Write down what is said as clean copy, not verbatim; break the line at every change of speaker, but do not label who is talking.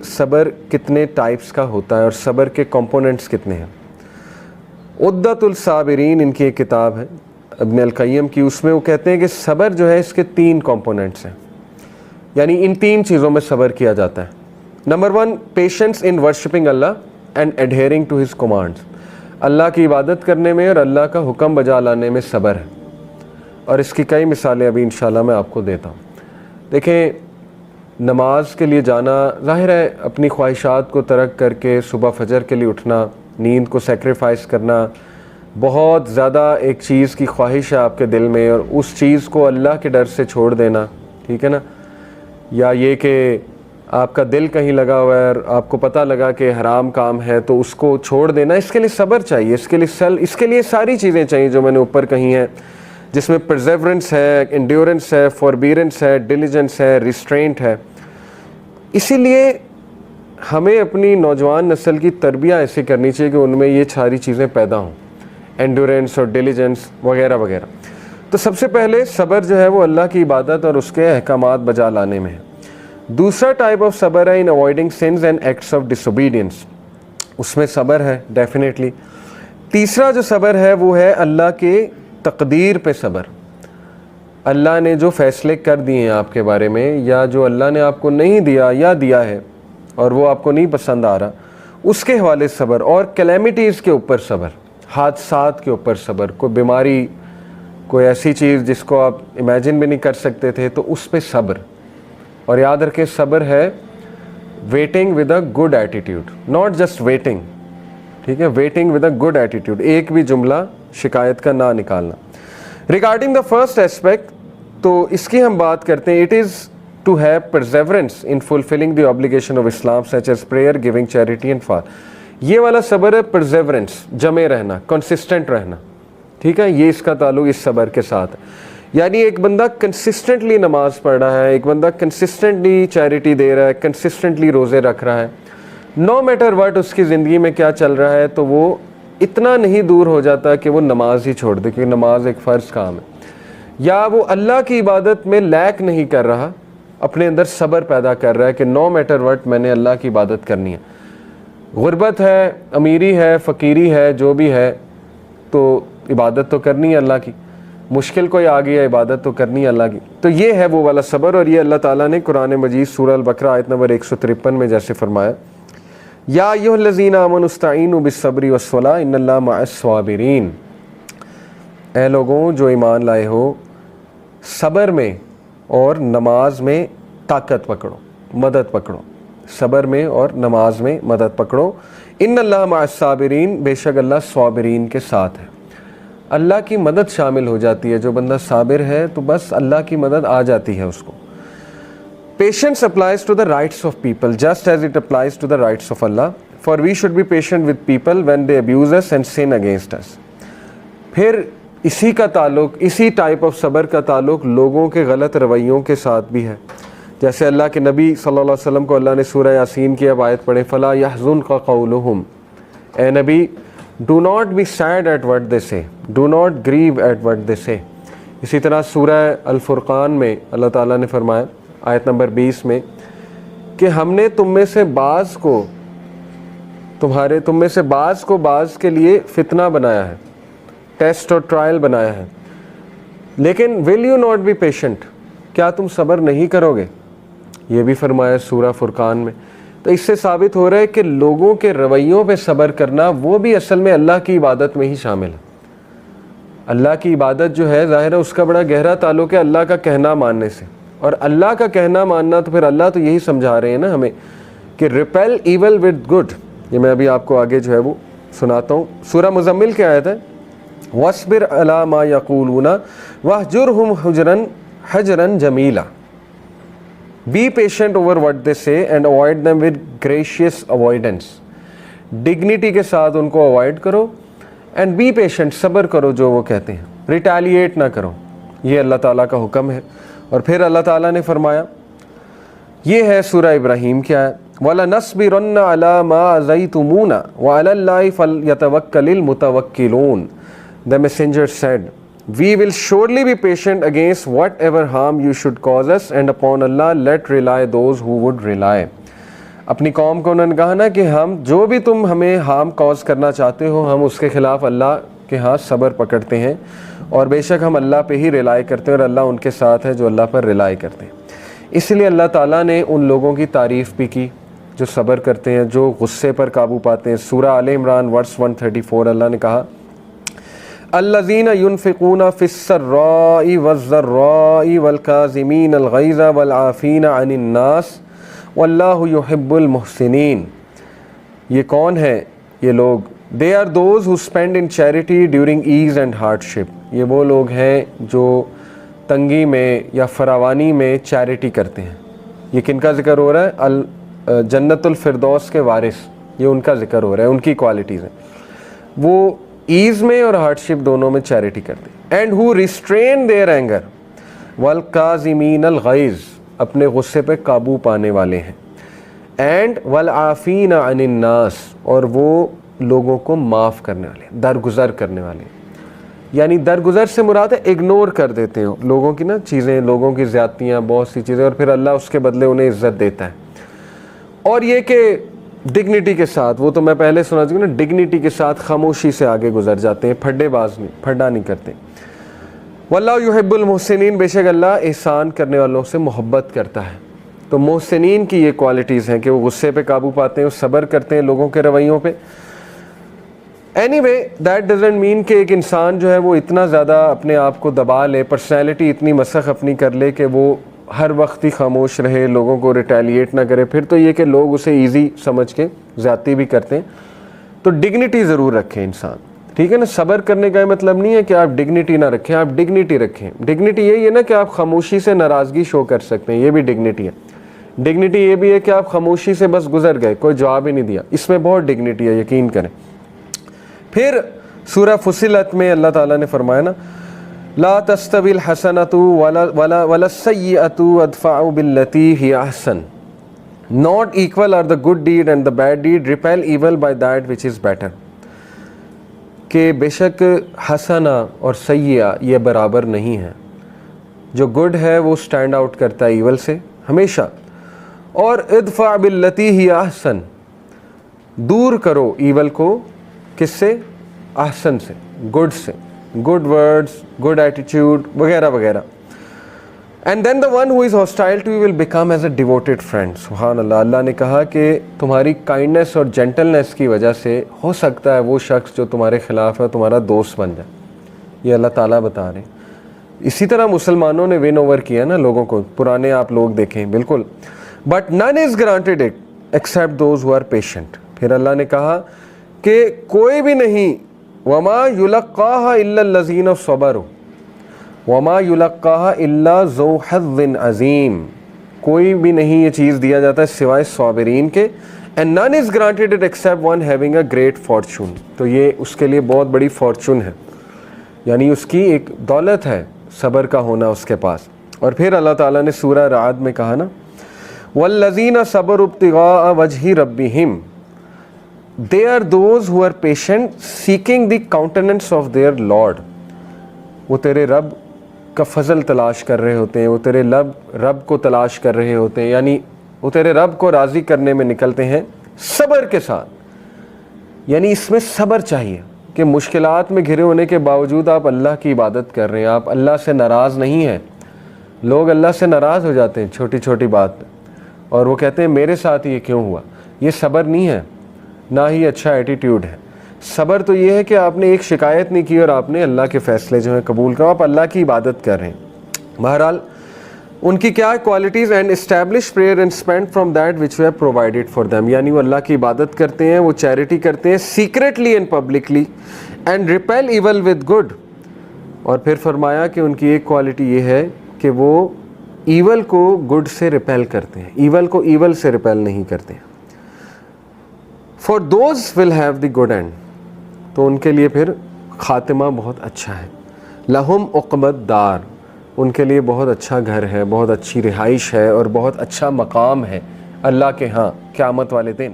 صبر کتنے ٹائپس کا ہوتا ہے اور صبر کے کمپوننٹس کتنے ہیں. عدۃ الصابرین ان کی ایک کتاب ہے ابن القیم کی, اس میں وہ کہتے ہیں کہ صبر جو ہے اس کے 3 کمپوننٹس ہیں, یعنی ان 3 چیزوں میں صبر کیا جاتا ہے. نمبر 1, patience in worshipping Allah and adhering to his commands. اللہ کی عبادت کرنے میں اور اللہ کا حکم بجا لانے میں صبر ہے, اور اس کی کئی مثالیں ابھی انشاءاللہ میں آپ کو دیتا ہوں. دیکھیں, نماز کے لیے جانا ظاہر ہے, اپنی خواہشات کو ترک کر کے صبح فجر کے لیے اٹھنا, نیند کو سیکریفائس کرنا, بہت زیادہ ایک چیز کی خواہش ہے آپ کے دل میں اور اس چیز کو اللہ کے ڈر سے چھوڑ دینا, ٹھیک ہے نا, یا یہ کہ آپ کا دل کہیں لگا ہوا ہے اور آپ کو پتہ لگا کہ حرام کام ہے تو اس کو چھوڑ دینا, اس کے لیے صبر چاہیے. اس کے لیے ساری چیزیں چاہیے جو میں نے اوپر کہی ہیں, جس میں پرزیورنس ہے, انڈیورنس ہے, فوربیرنس ہے, ڈیلیجنس ہے, ریسٹرینٹ ہے. اسی لیے ہمیں اپنی نوجوان نسل کی تربیت ایسی کرنی چاہیے کہ ان میں یہ ساری چیزیں پیدا ہوں, انڈیورنس اور ڈیلیجنس وغیرہ وغیرہ. تو سب سے پہلے صبر جو ہے وہ اللہ کی عبادت اور اس کے احکامات بجا لانے میں ہے. دوسرا ٹائپ آف صبر ہے in avoiding sins and acts of ڈس اوبیڈینس, اس میں صبر ہے ڈیفینیٹلی. تیسرا جو صبر ہے وہ ہے اللہ کے تقدیر پہ صبر. اللہ نے جو فیصلے کر دیے ہیں آپ کے بارے میں, یا جو اللہ نے آپ کو نہیں دیا یا دیا ہے اور وہ آپ کو نہیں پسند آ رہا, اس کے حوالے صبر. اور کلیمٹیز کے اوپر صبر, حادثات کے اوپر صبر, کوئی بیماری, کوئی ایسی چیز جس کو آپ امیجن بھی نہیں کر سکتے تھے تو اس پہ صبر. اور یاد رکھیں صبر ہے waiting with a good attitude, not just waiting, ٹھیک ہے, waiting with a good attitude, ایک بھی جملہ شکایت کا نہ نکالنا. ریگارڈنگ دا فرسٹ ایسپیکٹ, تو اس کی ہم بات کرتے ہیں, it is to have perseverance in fulfilling the obligation of Islam such as prayer, giving charity and fast. یہ والا صبر ہے پرزیورنس, جمے رہنا, کنسسٹنٹ رہنا, ٹھیک ہے, یہ اس کا تعلق اس صبر کے ساتھ ہے. یعنی ایک بندہ کنسسٹنٹلی نماز پڑھ رہا ہے, ایک بندہ کنسسٹنٹلی چیریٹی دے رہا ہے, کنسسٹنٹلی روزے رکھ رہا ہے, نو میٹر واٹ اس کی زندگی میں کیا چل رہا ہے, تو وہ اتنا نہیں دور ہو جاتا کہ وہ نماز ہی چھوڑ دے, کیونکہ نماز ایک فرض کام ہے. یا وہ اللہ کی عبادت میں لیک نہیں کر رہا, اپنے اندر صبر پیدا کر رہا ہے کہ نو میٹر واٹ میں نے اللہ کی عبادت کرنی ہے. غربت ہے, امیری ہے, فقیری ہے, جو بھی ہے, تو عبادت تو کرنی ہے اللہ کی. مشکل کوئی آ گئی ہے, عبادت تو کرنی ہے اللہ کی. تو یہ ہے وہ والا صبر, اور یہ اللہ تعالیٰ نے قرآن مجید سورہ البقرہ آیت نمبر 153 میں جیسے فرمایا, یا ایھا الذین آمنوا استعینوا بالصبر والصلاۃ ان اللہ مع الصابرین. اے لوگوں جو ایمان لائے ہو, صبر میں اور نماز میں طاقت پکڑو, مدد پکڑو. صبر میں اور نماز میں مدد پکڑو. ان اللہ مع الصابرین, بے شک اللہ صابرین کے ساتھ ہے. اللہ کی مدد شامل ہو جاتی ہے, جو بندہ صابر ہے تو بس اللہ کی مدد آ جاتی ہے اس کو. Patience applies to the rights of people just as it applies to the rights of Allah. For we should be patient with people when they abuse us and sin against us. پھر اسی کا تعلق, اسی type of صبر کا تعلق لوگوں کے غلط رویوں کے ساتھ بھی ہے. جیسے اللہ کے نبی صلی اللہ علیہ وسلم کو اللہ نے سورہ یاسین کی اب آیت پڑھیں, فَلَا يَحْزُنْكَ قَوْلُهُمْ, اے نبی do not be sad at what they say, do not grieve at what they say. اسی طرح سورہ الفرقان میں اللہ تعالیٰ نے فرمایا آیت نمبر 20 میں کہ ہم نے تم میں سے بعض کو بعض کے لیے فتنہ بنایا ہے, ٹیسٹ اور ٹرائل بنایا ہے, لیکن will you not be patient, کیا تم صبر نہیں کرو گے, یہ بھی فرمایا سورہ فرقان میں. تو اس سے ثابت ہو رہا ہے کہ لوگوں کے رویوں پہ صبر کرنا وہ بھی اصل میں اللہ کی عبادت میں ہی شامل ہے. اللہ کی عبادت جو ہے ظاہر ہے اس کا بڑا گہرا تعلق ہے اللہ کا کہنا ماننے سے, اور اللہ کا کہنا ماننا تو پھر اللہ تو یہی سمجھا رہے ہیں نا ہمیں کہ ریپیل ایول ود گڈ. یہ میں ابھی آپ کو آگے جو ہے وہ سناتا ہوں. سورہ مزمل کی آیت ہے, وَاصْبِرْ عَلَىٰ مَا يَقُولُونَ وَاهْجُرْهُمْ حَجْرًا جَمِيلًا. Be patient over what they say and avoid them with gracious avoidance. Dignity کے ساتھ ان کو اوائڈ کرو, and be patient, صبر کرو جو وہ کہتے ہیں, ریٹیلیٹ نہ کرو. یہ اللہ تعالیٰ کا حکم ہے. اور پھر اللہ تعالیٰ نے فرمایا, یہ ہے سورہ ابراہیم کی آیت, وَلَنَصْبِرَنَّ عَلَىٰ مَا أَذَيْتُمُونَا وَعَلَى اللَّهِ فَلْيَتَوَكَّلِ الْمُتَوَكِّلُونَ. The messenger said, we will surely be patient against whatever harm you should cause us, and upon Allah let rely those who would rely. اپنی قوم کو انہوں نے کہا نا کہ ہم جو بھی تم ہمیں ہارم کاز کرنا چاہتے ہو ہم اس کے خلاف اللہ کے ہاں صبر پکڑتے ہیں اور بے شک ہم اللہ پہ ہی ریلائی کرتے ہیں اور اللہ ان کے ساتھ ہے جو اللہ پر ریلائی کرتے ہیں. اس لیے اللہ تعالیٰ نے ان لوگوں کی تعریف بھی کی جو صبر کرتے ہیں, جو غصے پر قابو پاتے ہیں. سورہ آل عمران ورس 134 اللہ نے کہا الذین ینفقون فی السراء والضراء والکاظمین الغیظ والعافین عن الناس واللہ یحب المحسنین. یہ کون ہے یہ لوگ؟ They are those who spend in charity during ease and hardship. یہ وہ لوگ ہیں جو تنگی میں یا فراوانی میں چیریٹی کرتے ہیں. یہ کن کا ذکر ہو رہا ہے؟ جنت الفردوس کے وارث, یہ ان کا ذکر ہو رہا ہے, ان کی کوالٹیز ہیں. وہ ایز میں اور ہارڈشپ دونوں میں چیریٹی کرتے ہیں. And who restrain their anger والکاظمین الغیظ, اپنے غصے پہ قابو پانے والے ہیں. اینڈ والعافین عن الناس, اور وہ لوگوں کو معاف کرنے والے, درگزر کرنے والے. یعنی درگزر سے مراد ہے اگنور کر دیتے ہیں لوگوں کی نا چیزیں, لوگوں کی زیادتیاں, بہت سی چیزیں, اور پھر اللہ اس کے بدلے انہیں عزت دیتا ہے. اور یہ کہ ڈگنیٹی کے ساتھ, وہ تو میں پہلے سنا چکا نا, ڈگنیٹی کے ساتھ خاموشی سے آگے گزر جاتے ہیں, پھڈے باز نہیں, پھڈا نہیں کرتے. واللہ یحب المحسنین, بے شک اللہ احسان کرنے والوں سے محبت کرتا ہے. تو محسنین کی یہ کوالٹیز ہیں کہ وہ غصے پہ قابو پاتے ہیں, وہ صبر کرتے ہیں لوگوں کے رویوں پہ. Anyway, that doesn't mean کہ ایک انسان جو ہے وہ اتنا زیادہ اپنے آپ کو دبا لے, پرسنالٹی اتنی مسخ اپنی کر لے کہ وہ ہر وقت ہی خاموش رہے, لوگوں کو ریٹیلیٹ نہ کرے. پھر تو یہ کہ لوگ اسے ایزی سمجھ کے زیادتی بھی کرتے ہیں. تو ڈگنیٹی ضرور رکھیں انسان, ٹھیک ہے نا. صبر کرنے کا مطلب نہیں ہے کہ آپ ڈگنیٹی نہ رکھیں, آپ ڈگنیٹی رکھیں. ڈگنیٹی یہی ہے نا کہ آپ خاموشی سے ناراضگی شو کر سکتے ہیں, یہ بھی ڈگنیٹی ہے. ڈگنیٹی یہ بھی ہے کہ آپ خاموشی سے بس گزر گئے, کوئی جواب ہی نہیں دیا, اس میں بہت ڈگنیٹی ہے, یقین کریں. پھر سورہ فصلت میں اللہ تعالیٰ نے فرمایا نا لا تستوی الحسنۃ ولا السیئۃ ادفع باللتی ہی احسن. Not equal are the good deed and the bad deed. Repel evil by that which is better. کہ بے شک حسنہ اور سیئہ یہ برابر نہیں ہے. جو گڈ ہے وہ سٹینڈ آؤٹ کرتا ہے ایول سے ہمیشہ. اور ادفع باللتی ہی احسن, دور کرو ایول کو کس سے؟ احسن سے, گڈ سے, گڈ ورڈز, گڈ ایٹیٹیوڈ وغیرہ وغیرہ. And then the one who is hostile to you will become as a devoted friend. سبحان اللہ. اللہ نے کہا کہ تمہاری کائنڈنیس اور جینٹلنیس کی وجہ سے ہو سکتا ہے وہ شخص جو تمہارے خلاف ہے تمہارا دوست بن جائے. یہ اللہ تعالیٰ بتا رہے ہیں. اسی طرح مسلمانوں نے ون اوور کیا نا لوگوں کو, پرانے آپ لوگ دیکھیں بالکل. But none is granted it except those who are patient. پھر اللہ نے کہا کہ کوئی بھی نہیں, وما یلقاها الا الذین صبروا وما یلقاها الا ذو حظ عظیم. کوئی بھی نہیں یہ چیز دیا جاتا ہے سوائے صابرین کے. and none is granted it except one having a great fortune. تو یہ اس کے لیے بہت بڑی فارچون ہے, یعنی اس کی ایک دولت ہے صبر کا ہونا اس کے پاس. اور پھر اللہ تعالیٰ نے سورہ رعد میں کہا نا والذین صبروا ابتغاء وجہ ربہم, they are those who are patient seeking the countenance of their Lord. وہ تیرے رب کا فضل تلاش کر رہے ہوتے ہیں, وہ تیرے رب کو تلاش کر رہے ہوتے ہیں, یعنی وہ تیرے رب کو راضی کرنے میں نکلتے ہیں صبر کے ساتھ. یعنی اس میں صبر چاہیے کہ مشکلات میں گھرے ہونے کے باوجود آپ اللہ کی عبادت کر رہے ہیں, آپ اللہ سے ناراض نہیں ہیں. لوگ اللہ سے ناراض ہو جاتے ہیں چھوٹی چھوٹی بات پہ, اور وہ کہتے ہیں میرے ساتھ یہ کیوں ہوا. یہ صبر نہیں ہے, نہ ہی اچھا ایٹیٹیوڈ ہے. صبر تو یہ ہے کہ آپ نے ایک شکایت نہیں کی اور آپ نے اللہ کے فیصلے جو ہیں قبول کرو, آپ اللہ کی عبادت کر رہے ہیں. بہرحال ان کی کیا qualities? And establish prayer and spend from that which we have provided for them. یعنی وہ اللہ کی عبادت کرتے ہیں, وہ چیریٹی کرتے ہیں secretly and publicly. And repel evil with good. اور پھر فرمایا کہ ان کی ایک کوالٹی یہ ہے کہ وہ ایول کو گڈ سے ریپیل کرتے ہیں, ایول کو ایول سے ریپیل نہیں کرتے. For those will have the good and, تو ان کے لیے پھر خاتمہ بہت اچھا ہے. لہم عقبی الدار, ان کے لیے بہت اچھا گھر ہے, بہت اچھی رہائش ہے اور بہت اچھا مقام ہے اللہ کے ہاں قیامت والے دن.